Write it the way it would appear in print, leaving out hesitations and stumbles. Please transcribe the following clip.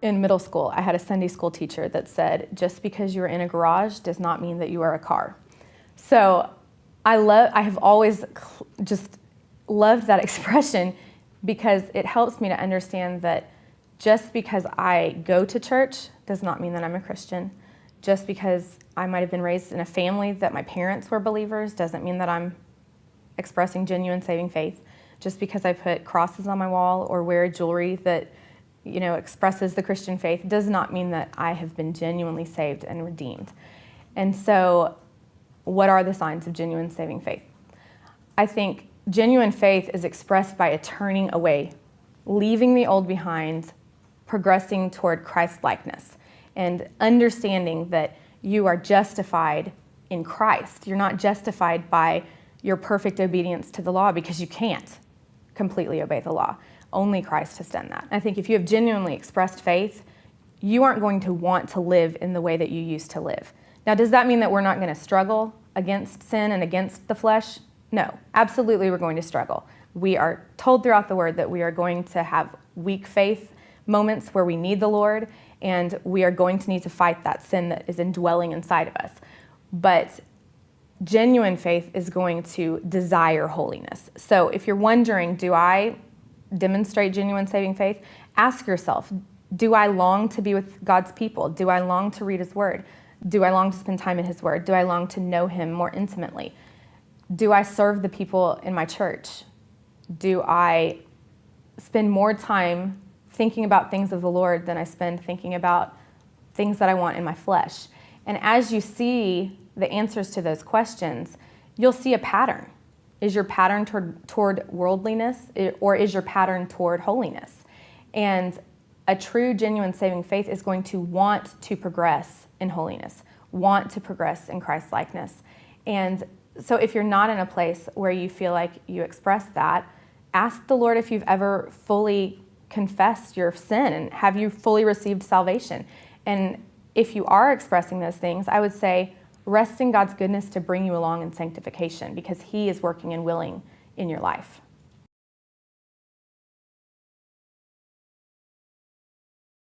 in middle school, I had a Sunday school teacher that said, just because you're in a garage does not mean that you are a car. So I have always just loved that expression because it helps me to understand that just because I go to church does not mean that I'm a Christian. Just because I might have been raised in a family that my parents were believers doesn't mean that I'm expressing genuine saving faith. Just because I put crosses on my wall or wear jewelry that, expresses the Christian faith does not mean that I have been genuinely saved and redeemed. And so, what are the signs of genuine saving faith? I think genuine faith is expressed by a turning away, leaving the old behind, progressing toward Christ-likeness, and understanding that you are justified in Christ. You're not justified by your perfect obedience to the law because you can't completely obey the law. Only Christ has done that. I think if you have genuinely expressed faith, you aren't going to want to live in the way that you used to live. Now, does that mean that we're not going to struggle against sin and against the flesh? No, absolutely we're going to struggle. We are told throughout the Word that we are going to have weak faith moments where we need the Lord, and we are going to need to fight that sin that is indwelling inside of us. But genuine faith is going to desire holiness. So if you're wondering, do I demonstrate genuine saving faith? Ask yourself, do I long to be with God's people? Do I long to read His Word? Do I long to spend time in His Word? Do I long to know Him more intimately? Do I serve the people in my church? Do I spend more time thinking about things of the Lord than I spend thinking about things that I want in my flesh? And as you see the answers to those questions, you'll see a pattern. Is your pattern toward worldliness, or is your pattern toward holiness? And a true, genuine saving faith is going to want to progress in holiness, want to progress in Christ-likeness. And so if you're not in a place where you feel like you express that, ask the Lord if you've ever fully confessed your sin and have you fully received salvation. And if you are expressing those things, I would say rest in God's goodness to bring you along in sanctification because He is working and willing in your life.